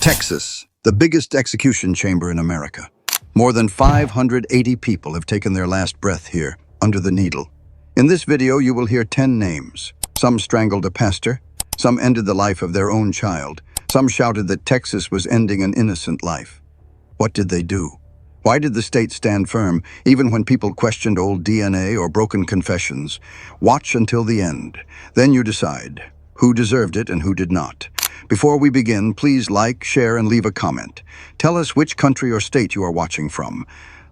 Texas, the biggest execution chamber in America. More than 580 people have taken their last breath here, under the needle. In this video, you will hear 10 names. Some strangled a pastor, some ended the life of their own child, some shouted that Texas was ending an innocent life. What did they do? Why did the state stand firm, even when people questioned old DNA or broken confessions? Watch until the end. Then you decide who deserved it and who did not. Before we begin, please like, share, and leave a comment. Tell us which country or state you are watching from.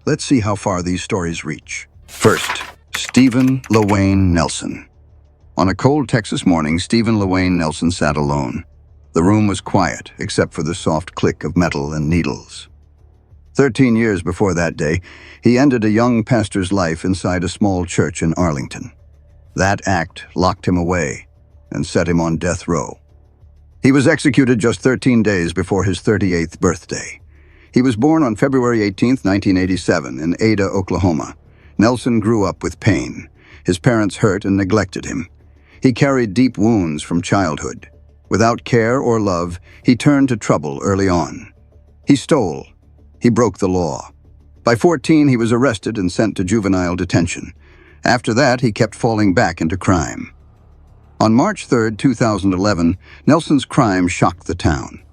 Let's see how far these stories reach. First, Steven Lawayne Nelson. On a cold Texas morning, Steven Lawayne Nelson sat alone. The room was quiet, except for the soft click of metal and needles. 13 years before that day, he ended a young pastor's life inside a small church in Arlington. That act locked him away and set him on death row. He was executed just 13 days before his 38th birthday. He was born on February 18, 1987, in Ada, Oklahoma. Nelson grew up with pain. His parents hurt and neglected him. He carried deep wounds from childhood. Without care or love, he turned to trouble early on. He stole. He broke the law. By 14, he was arrested and sent to juvenile detention. After that, he kept falling back into crime. On March 3, 2011, Nelson's crime shocked the town.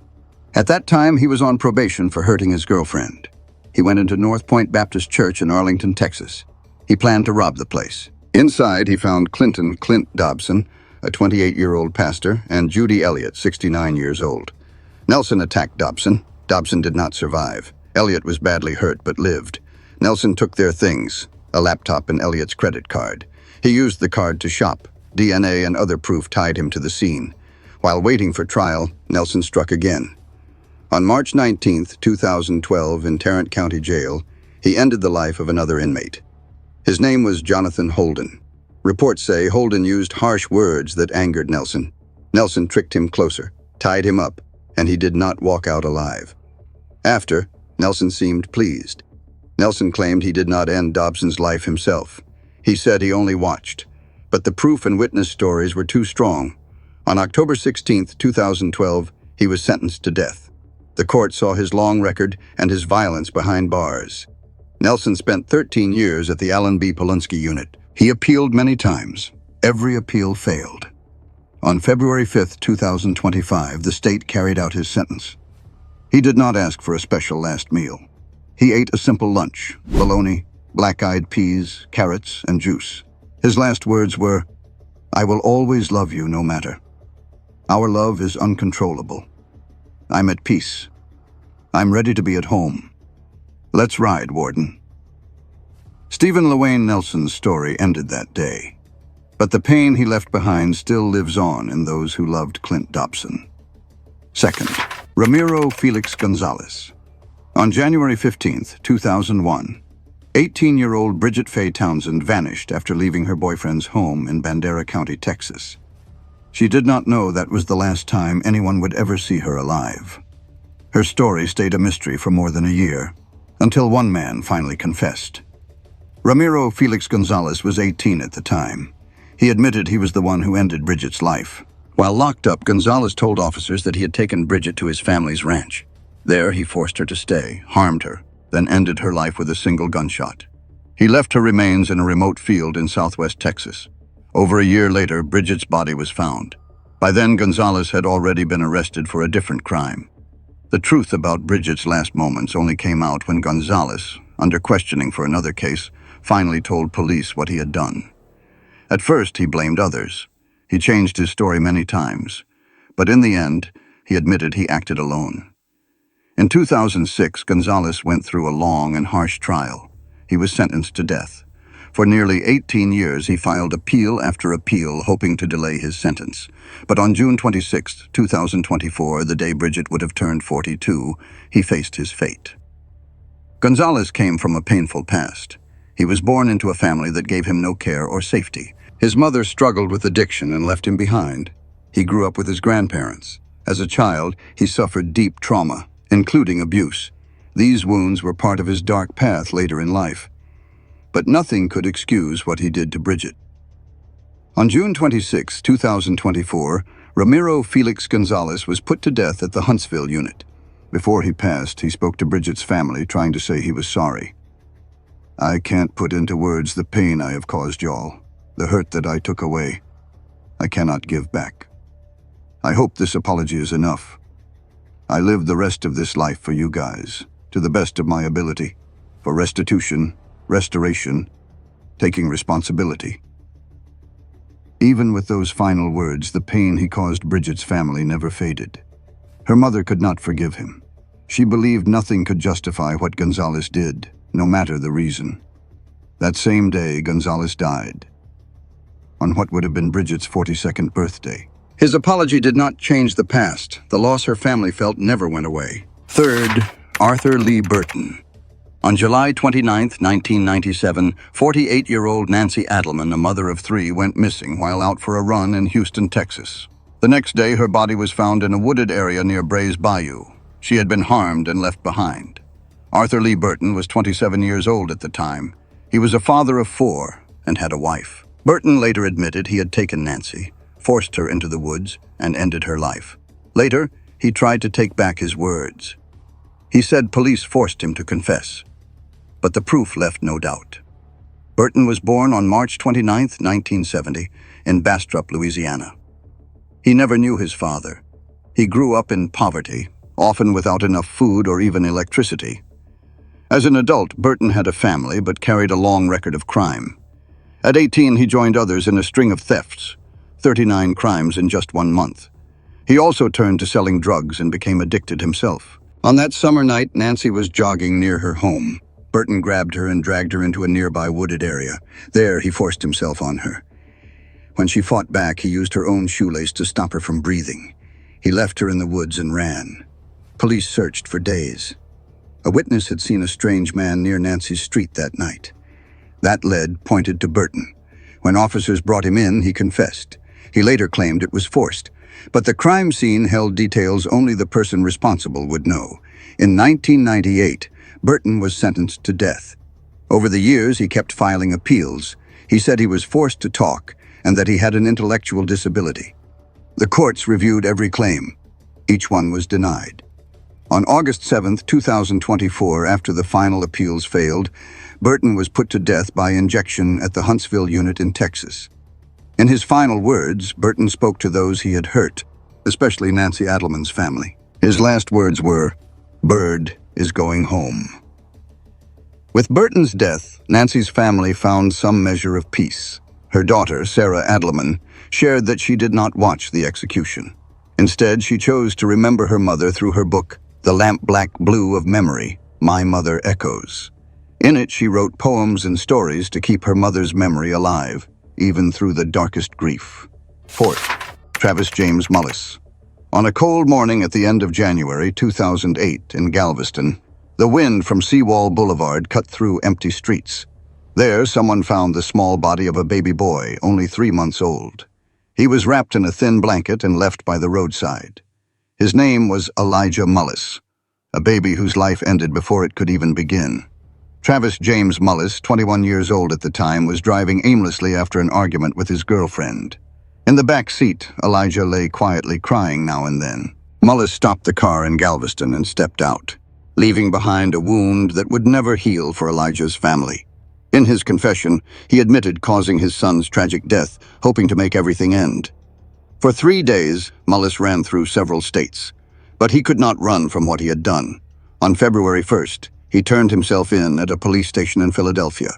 At that time, he was on probation for hurting his girlfriend. He went into North Point Baptist Church in Arlington, Texas. He planned to rob the place. Inside, he found Clint Dobson, a 28-year-old pastor, and Judy Elliott, 69 years old. Nelson attacked Dobson. Dobson did not survive. Elliott was badly hurt but lived. Nelson took their things, a laptop and Elliott's credit card. He used the card to shop. DNA and other proof tied him to the scene. While waiting for trial, Nelson struck again. On March 19, 2012, in Tarrant County Jail, he ended the life of another inmate. His name was Jonathan Holden. Reports say Holden used harsh words that angered Nelson. Nelson tricked him closer, tied him up, and he did not walk out alive. After, Nelson seemed pleased. Nelson claimed he did not end Dobson's life himself. He said he only watched. But the proof and witness stories were too strong. On October 16, 2012, he was sentenced to death. The court saw his long record and his violence behind bars. Nelson spent 13 years at the Alan B. Polunsky unit. He appealed many times. Every appeal failed. On February 5, 2025, the state carried out his sentence. He did not ask for a special last meal. He ate a simple lunch: bologna, black-eyed peas, carrots, and juice. His last words were, "I will always love you no matter. Our love is uncontrollable. I'm at peace. I'm ready to be at home. Let's ride, Warden." Steven Lawayne Nelson's story ended that day, but the pain he left behind still lives on in those who loved Clint Dobson. Second, Ramiro Felix Gonzales. On January 15, 2001, 18-year-old Bridget Faye Townsend vanished after leaving her boyfriend's home in Bandera County, Texas. She did not know that was the last time anyone would ever see her alive. Her story stayed a mystery for more than a year, until one man finally confessed. Ramiro Felix Gonzales was 18 at the time. He admitted he was the one who ended Bridget's life. While locked up, Gonzales told officers that he had taken Bridget to his family's ranch. There, he forced her to stay, harmed her, then ended her life with a single gunshot. He left her remains in a remote field in southwest Texas. Over a year later, Bridget's body was found. By then, Gonzales had already been arrested for a different crime. The truth about Bridget's last moments only came out when Gonzales, under questioning for another case, finally told police what he had done. At first, he blamed others. He changed his story many times. But in the end, he admitted he acted alone. In 2006, Gonzales went through a long and harsh trial. He was sentenced to death. For nearly 18 years, he filed appeal after appeal, hoping to delay his sentence. But on June 26, 2024, the day Bridget would have turned 42, he faced his fate. Gonzales came from a painful past. He was born into a family that gave him no care or safety. His mother struggled with addiction and left him behind. He grew up with his grandparents. As a child, he suffered deep trauma, including abuse. These wounds were part of his dark path later in life. But nothing could excuse what he did to Bridget. On June 26, 2024, Ramiro Felix Gonzales was put to death at the Huntsville unit. Before he passed, he spoke to Bridget's family, trying to say he was sorry. "I can't put into words the pain I have caused y'all, the hurt that I took away. I cannot give back. I hope this apology is enough. I lived the rest of this life for you guys, to the best of my ability, for restitution, restoration, taking responsibility." Even with those final words, the pain he caused Bridget's family never faded. Her mother could not forgive him. She believed nothing could justify what Gonzales did, no matter the reason. That same day, Gonzales died, on what would have been Bridget's 42nd birthday. His apology did not change the past. The loss her family felt never went away. Third, Arthur Lee Burton. On July 29, 1997, 48-year-old Nancy Adelman, a mother of 3, went missing while out for a run in Houston, Texas. The next day, her body was found in a wooded area near Bray's Bayou. She had been harmed and left behind. Arthur Lee Burton was 27 years old at the time. He was a father of 4 and had a wife. Burton later admitted he had taken Nancy, forced her into the woods, and ended her life. Later, he tried to take back his words. He said police forced him to confess, but the proof left no doubt. Burton was born on March 29, 1970, in Bastrop, Louisiana. He never knew his father. He grew up in poverty, often without enough food or even electricity. As an adult, Burton had a family but carried a long record of crime. At 18, he joined others in a string of thefts, 39 crimes in just 1 month. He also turned to selling drugs and became addicted himself. On that summer night, Nancy was jogging near her home. Burton grabbed her and dragged her into a nearby wooded area. There, he forced himself on her. When she fought back, he used her own shoelace to stop her from breathing. He left her in the woods and ran. Police searched for days. A witness had seen a strange man near Nancy's street that night. That lead pointed to Burton. When officers brought him in, he confessed. He later claimed it was forced, but the crime scene held details only the person responsible would know. In 1998, Burton was sentenced to death. Over the years, he kept filing appeals. He said he was forced to talk and that he had an intellectual disability. The courts reviewed every claim. Each one was denied. On August 7, 2024, after the final appeals failed, Burton was put to death by injection at the Huntsville unit in Texas. In his final words, Burton spoke to those he had hurt, especially Nancy Adelman's family. His last words were, "Bird is going home." With Burton's death, Nancy's family found some measure of peace. Her daughter, Sarah Adelman, shared that she did not watch the execution. Instead, she chose to remember her mother through her book, The Lamp-Black Blue of Memory, My Mother Echoes. In it, she wrote poems and stories to keep her mother's memory alive, even through the darkest grief. Fourth, Travis James Mullis. On a cold morning at the end of January 2008 in Galveston, the wind from Seawall Boulevard cut through empty streets. There, someone found the small body of a baby boy, only 3 months old. He was wrapped in a thin blanket and left by the roadside. His name was Elijah Mullis, a baby whose life ended before it could even begin. Travis James Mullis, 21 years old at the time, was driving aimlessly after an argument with his girlfriend. In the back seat, Elijah lay quietly crying now and then. Mullis stopped the car in Galveston and stepped out, leaving behind a wound that would never heal for Elijah's family. In his confession, he admitted causing his son's tragic death, hoping to make everything end. For 3 days, Mullis ran through several states, but he could not run from what he had done. On February 1st, he turned himself in at a police station in Philadelphia.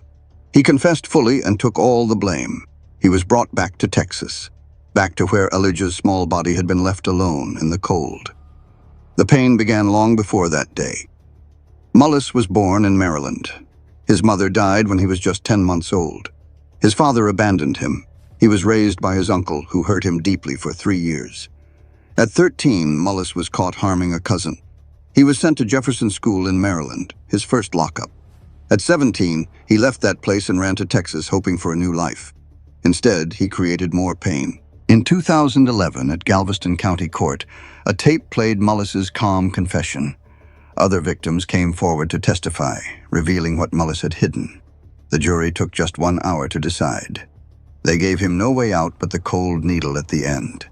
He confessed fully and took all the blame. He was brought back to Texas, back to where Elijah's small body had been left alone in the cold. The pain began long before that day. Mullis was born in Maryland. His mother died when he was just 10 months old. His father abandoned him. He was raised by his uncle, who hurt him deeply for 3 years. At 13, Mullis was caught harming a cousin. He was sent to Jefferson School in Maryland, his first lockup. At 17, he left that place and ran to Texas, hoping for a new life. Instead, he created more pain. In 2011, at Galveston County Court, a tape played Mullis's calm confession. Other victims came forward to testify, revealing what Mullis had hidden. The jury took just 1 hour to decide. They gave him no way out but the cold needle at the end.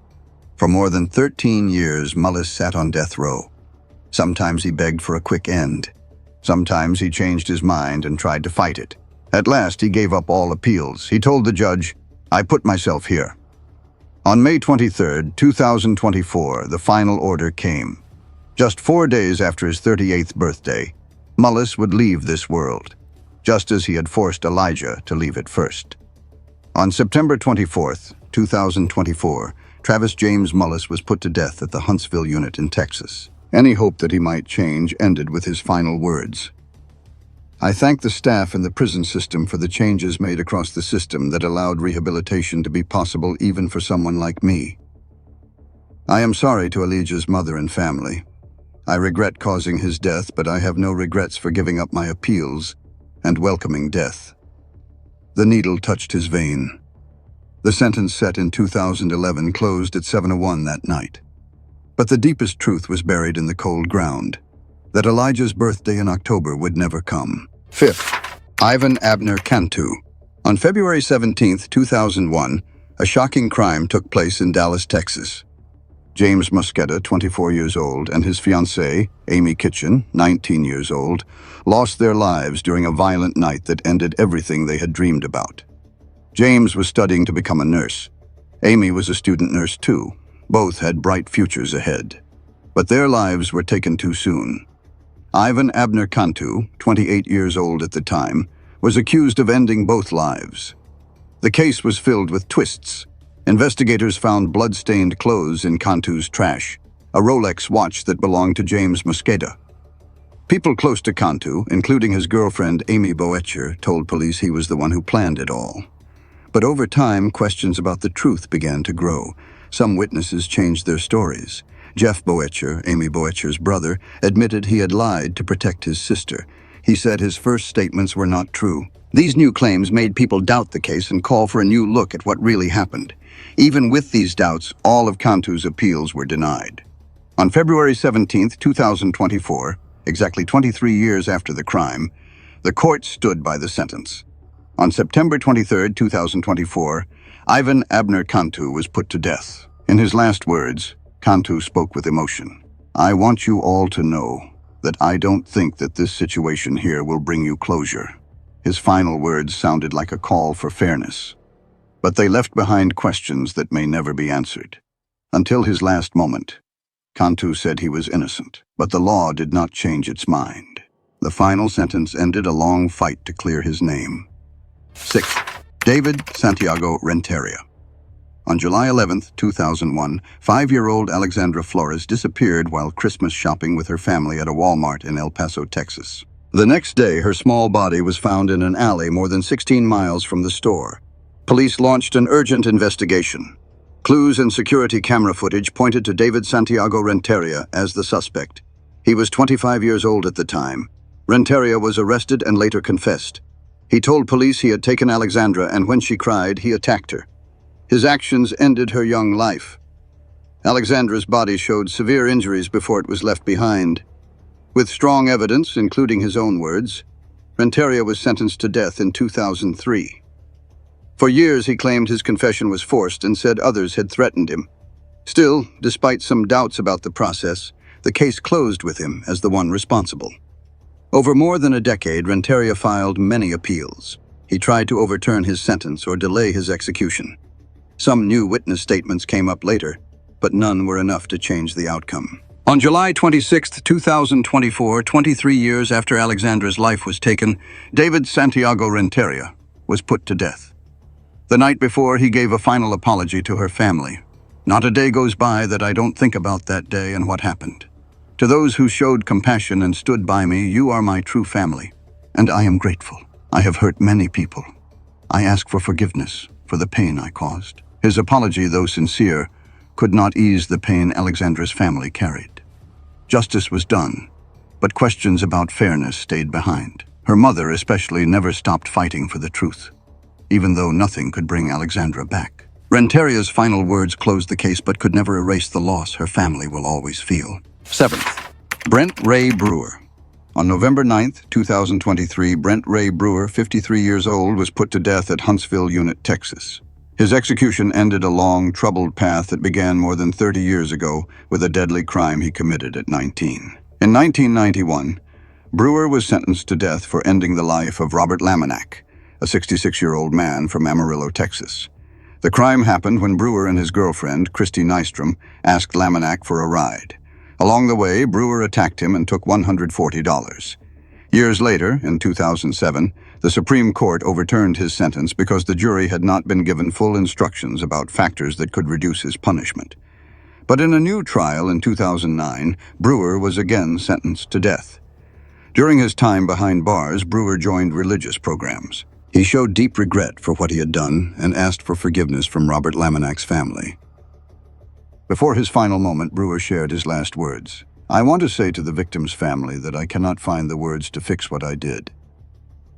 For more than 13 years, Mullis sat on death row. Sometimes he begged for a quick end. Sometimes he changed his mind and tried to fight it. At last, he gave up all appeals. He told the judge, "I put myself here." On May 23, 2024, the final order came. Just 4 days after his 38th birthday, Mullis would leave this world, just as he had forced Elijah to leave it first. On September 24, 2024, Travis James Mullis was put to death at the Huntsville unit in Texas. Any hope that he might change ended with his final words. "I thank the staff and the prison system for the changes made across the system that allowed rehabilitation to be possible even for someone like me. I am sorry to Elijah's mother and family. I regret causing his death, but I have no regrets for giving up my appeals and welcoming death." The needle touched his vein. The sentence set in 2011 closed at 7:01 that night. But the deepest truth was buried in the cold ground, that Elijah's birthday in October would never come. Fifth, Ivan Abner Cantu. On February 17, 2001, a shocking crime took place in Dallas, Texas. James Mullis, 24 years old, and his fiancée, Amy Kitchen, 19 years old, lost their lives during a violent night that ended everything they had dreamed about. James was studying to become a nurse. Amy was a student nurse too. Both had bright futures ahead. But their lives were taken too soon. Ivan Abner Cantu, 28 years old at the time, was accused of ending both lives. The case was filled with twists. Investigators found blood-stained clothes in Cantu's trash, a Rolex watch that belonged to James Mullis. People close to Cantu, including his girlfriend Amy Boetcher, told police he was the one who planned it all. But over time, questions about the truth began to grow. Some witnesses changed their stories. Jeff Boetcher, Amy Boetcher's brother, admitted he had lied to protect his sister. He said his first statements were not true. These new claims made people doubt the case and call for a new look at what really happened. Even with these doubts, all of Cantu's appeals were denied. On February 17, 2024, exactly 23 years after the crime, the court stood by the sentence. On September 23, 2024, Ivan Abner Cantu was put to death. In his last words, Cantu spoke with emotion. "I want you all to know that I don't think that this situation here will bring you closure." His final words sounded like a call for fairness, but they left behind questions that may never be answered. Until his last moment, Cantu said he was innocent, but the law did not change its mind. The final sentence ended a long fight to clear his name. Sixth, David Santiago Renteria. On July 11, 2001, 5-year-old Alexandra Flores disappeared while Christmas shopping with her family at a Walmart in El Paso, Texas. The next day, her small body was found in an alley more than 16 miles from the store. Police launched an urgent investigation. Clues and security camera footage pointed to David Santiago Renteria as the suspect. He was 25 years old at the time. Renteria was arrested and later confessed. He told police he had taken Alexandra, and when she cried, he attacked her. His actions ended her young life. Alexandra's body showed severe injuries before it was left behind. With strong evidence, including his own words, Renteria was sentenced to death in 2003. For years, he claimed his confession was forced and said others had threatened him. Still, despite some doubts about the process, the case closed with him as the one responsible. Over more than a decade, Renteria filed many appeals. He tried to overturn his sentence or delay his execution. Some new witness statements came up later, but none were enough to change the outcome. On July 26, 2024, 23 years after Alexandra's life was taken, David Santiago Renteria was put to death. The night before, he gave a final apology to her family. "Not a day goes by that I don't think about that day and what happened. To those who showed compassion and stood by me, you are my true family, and I am grateful. I have hurt many people. I ask for forgiveness for the pain I caused." His apology, though sincere, could not ease the pain Alexandra's family carried. Justice was done, but questions about fairness stayed behind. Her mother especially never stopped fighting for the truth, even though nothing could bring Alexandra back. Renteria's final words closed the case but could never erase the loss her family will always feel. Seventh, Brent Ray Brewer. On November 9, 2023, Brent Ray Brewer, 53 years old, was put to death at Huntsville Unit, Texas. His execution ended a long, troubled path that began more than 30 years ago with a deadly crime he committed at 19. In 1991, Brewer was sentenced to death for ending the life of Robert Laminack, a 66-year-old man from Amarillo, Texas. The crime happened when Brewer and his girlfriend, Christy Nystrom, asked Laminack for a ride. Along the way, Brewer attacked him and took $140. Years later, in 2007, the Supreme Court overturned his sentence because the jury had not been given full instructions about factors that could reduce his punishment. But in a new trial in 2009, Brewer was again sentenced to death. During his time behind bars, Brewer joined religious programs. He showed deep regret for what he had done and asked for forgiveness from Robert Laminack's family. Before his final moment, Brewer shared his last words. "I want to say to the victim's family that I cannot find the words to fix what I did.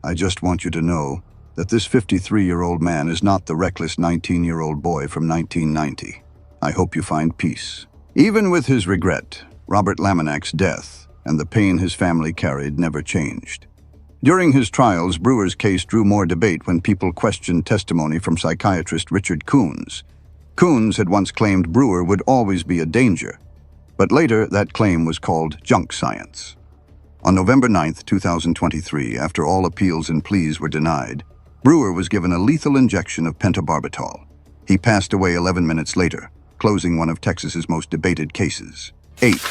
I just want you to know that this 53-year-old man is not the reckless 19-year-old boy from 1990. I hope you find peace." Even with his regret, Robert Laminack's death and the pain his family carried never changed. During his trials, Brewer's case drew more debate when people questioned testimony from psychiatrist Richard Coons. Coons had once claimed Brewer would always be a danger, but later that claim was called junk science. On November 9, 2023, after all appeals and pleas were denied, Brewer was given a lethal injection of pentobarbital. He passed away 11 minutes later, closing one of Texas's most debated cases. 8.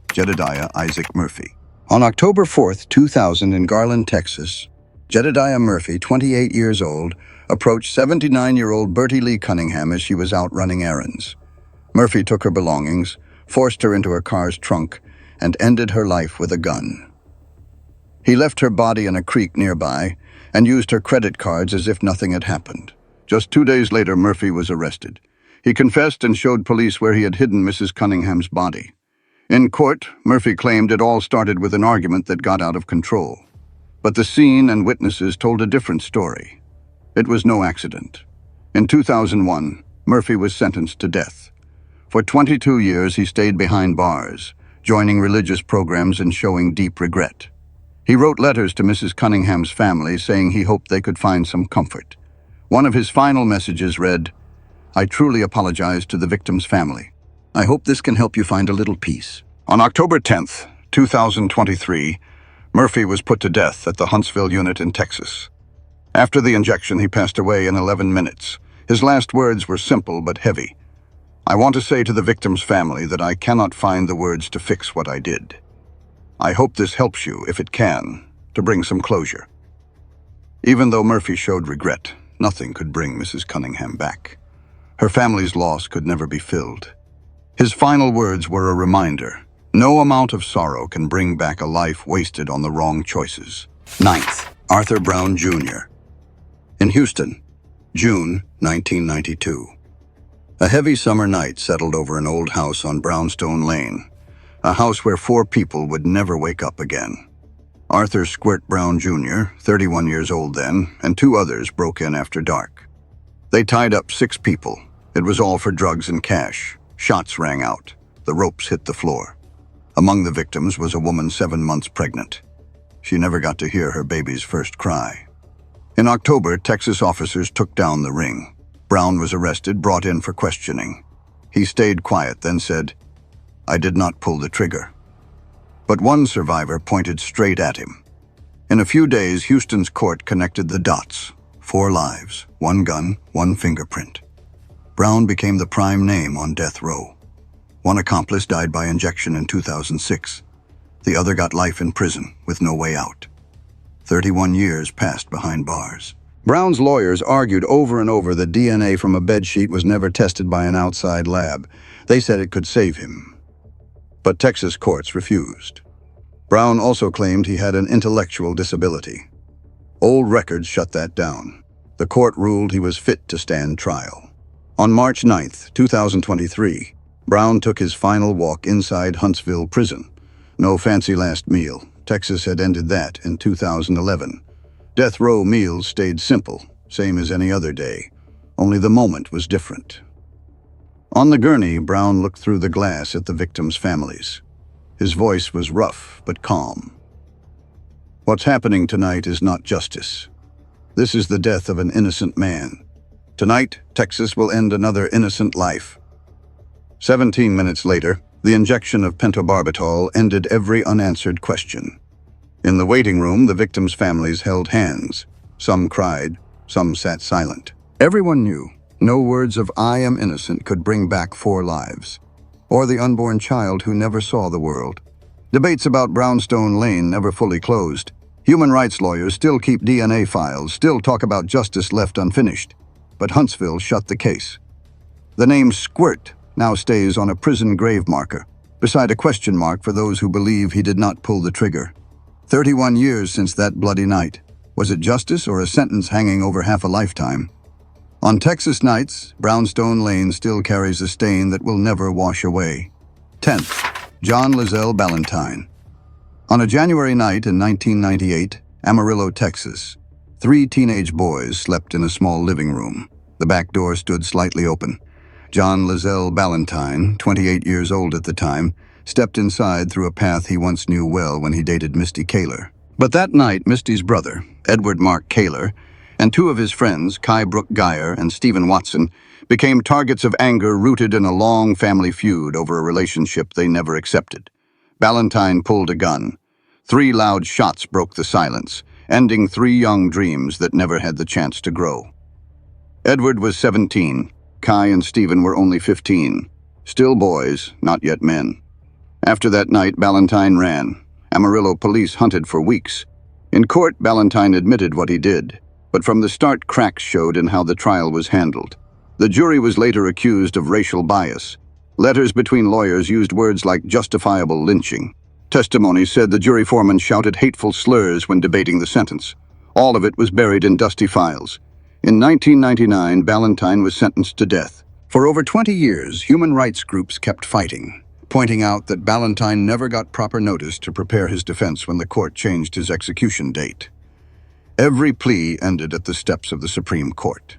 Jedidiah Isaac Murphy. On October 4, 2000, in Garland, Texas, Jedidiah Murphy, 28 years old, approached 79-year-old Bertie Lee Cunningham as she was out running errands. Murphy took her belongings, forced her into her car's trunk, and ended her life with a gun. He left her body in a creek nearby and used her credit cards as if nothing had happened. Just 2 days later, Murphy was arrested. He confessed and showed police where he had hidden Mrs. Cunningham's body. In court, Murphy claimed it all started with an argument that got out of control. But the scene and witnesses told a different story. It was no accident. In 2001, Murphy was sentenced to death. For 22 years, he stayed behind bars, joining religious programs and showing deep regret. He wrote letters to Mrs. Cunningham's family saying he hoped they could find some comfort. One of his final messages read, "I truly apologize to the victim's family. I hope this can help you find a little peace." On October 10, 2023, Murphy was put to death at the Huntsville unit in Texas. After the injection, he passed away in 11 minutes. His last words were simple but heavy. "I want to say to the victim's family that I cannot find the words to fix what I did. I hope this helps you, if it can, to bring some closure." Even though Murphy showed regret, nothing could bring Mrs. Cunningham back. Her family's loss could never be filled. His final words were a reminder. No amount of sorrow can bring back a life wasted on the wrong choices. 9th, Arthur Brown Jr. In Houston, June 1992. A heavy summer night settled over an old house on Brownstone Lane, a house where 4 people would never wake up again. Arthur Squirt Brown Jr., 31 years old then, and 2 others broke in after dark. They tied up 6 people. It was all for drugs and cash. Shots rang out. The ropes hit the floor. Among the victims was a woman 7 months pregnant. She never got to hear her baby's first cry. In October, Texas officers took down the ring. Brown was arrested, brought in for questioning. He stayed quiet, then said, "I did not pull the trigger." But one survivor pointed straight at him. In a few days, Houston's court connected the dots. 4 lives, 1 gun, 1 fingerprint. Brown became the prime name on death row. One accomplice died by injection in 2006. The other got life in prison with no way out. 31 years passed behind bars. Brown's lawyers argued over and over that DNA from a bedsheet was never tested by an outside lab. They said it could save him. But Texas courts refused. Brown also claimed he had an intellectual disability. Old records shut that down. The court ruled he was fit to stand trial. On March 9, 2023, Brown took his final walk inside Huntsville prison. No fancy last meal. Texas had ended that in 2011. Death row meals stayed simple, same as any other day. Only the moment was different. On the gurney, Brown looked through the glass at the victims' families. His voice was rough but calm. "What's happening tonight is not justice. This is the death of an innocent man. Tonight, Texas will end another innocent life." 17 minutes later, The injection of pentobarbital ended every unanswered question. In the waiting room, the victims' families held hands. Some cried, some sat silent. Everyone knew no words of "I am innocent" could bring back 4 lives, or the unborn child who never saw the world. Debates about Brownstone Lane never fully closed. Human rights lawyers still keep DNA files, still talk about justice left unfinished. But Huntsville shut the case. The name Squirt now stays on a prison grave marker, beside a question mark for those who believe he did not pull the trigger. 31 years since that bloody night. Was it justice or a sentence hanging over half a lifetime? On Texas nights, Brownstone Lane still carries a stain that will never wash away. 10th, John Lezell Balentine. On a January night in 1998, Amarillo, Texas, 3 teenage boys slept in a small living room. The back door stood slightly open. John Lezell Balentine, 28 years old at the time, stepped inside through a path he once knew well when he dated Misty Kaler. But that night, Misty's brother, Edward Mark Kaler, and 2 of his friends, Kai Brooke Geyer and Stephen Watson, became targets of anger rooted in a long family feud over a relationship they never accepted. Balentine pulled a gun. 3 loud shots broke the silence, ending 3 young dreams that never had the chance to grow. Edward was 17. Kai and Stephen were only 15. Still boys, not yet men. After that night, Balentine ran. Amarillo police hunted for weeks. In court, Balentine admitted what he did, but from the start, cracks showed in how the trial was handled. The jury was later accused of racial bias. Letters between lawyers used words like justifiable lynching. Testimony said the jury foreman shouted hateful slurs when debating the sentence. All of it was buried in dusty files. In 1999, Balentine was sentenced to death. For over 20 years, human rights groups kept fighting, pointing out that Balentine never got proper notice to prepare his defense when the court changed his execution date. Every plea ended at the steps of the Supreme Court.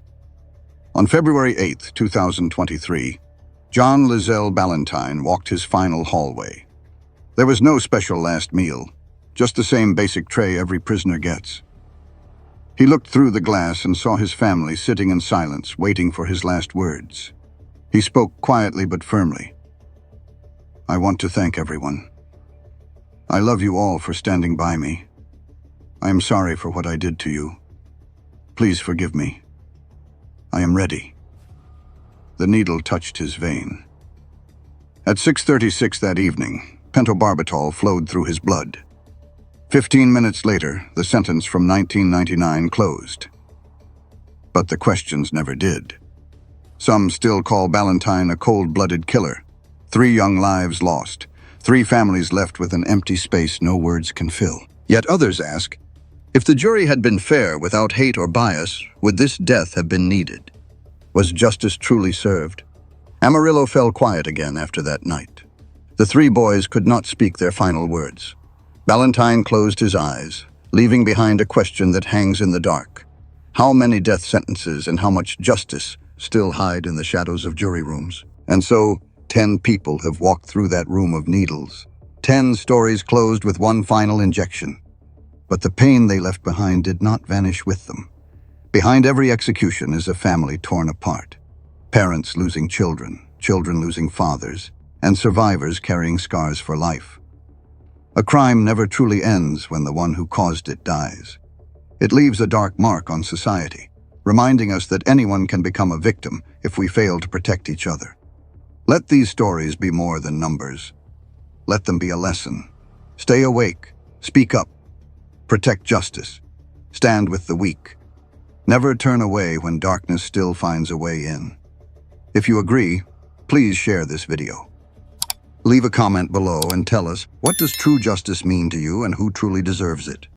On February 8, 2023, John Lezell Balentine walked his final hallway. There was no special last meal, just the same basic tray every prisoner gets. He looked through the glass and saw his family sitting in silence, waiting for his last words. He spoke quietly but firmly. "I want to thank everyone. I love you all for standing by me. I am sorry for what I did to you. Please forgive me. I am ready." The needle touched his vein. At 6:36 that evening, pentobarbital flowed through his blood. 15 minutes later, the sentence from 1999 closed. But the questions never did. Some still call Balentine a cold-blooded killer. 3 young lives lost. 3 families left with an empty space no words can fill. Yet others ask, if the jury had been fair without hate or bias, would this death have been needed? Was justice truly served? Amarillo fell quiet again after that night. The 3 boys could not speak their final words. Balentine closed his eyes, leaving behind a question that hangs in the dark. How many death sentences and how much justice still hide in the shadows of jury rooms? And so, 10 people have walked through that room of needles. 10 stories closed with one final injection. But the pain they left behind did not vanish with them. Behind every execution is a family torn apart. Parents losing children, children losing fathers, and survivors carrying scars for life. A crime never truly ends when the one who caused it dies. It leaves a dark mark on society, reminding us that anyone can become a victim if we fail to protect each other. Let these stories be more than numbers. Let them be a lesson. Stay awake, speak up, protect justice, stand with the weak. Never turn away when darkness still finds a way in. If you agree, please share this video. Leave a comment below and tell us, what does true justice mean to you and who truly deserves it?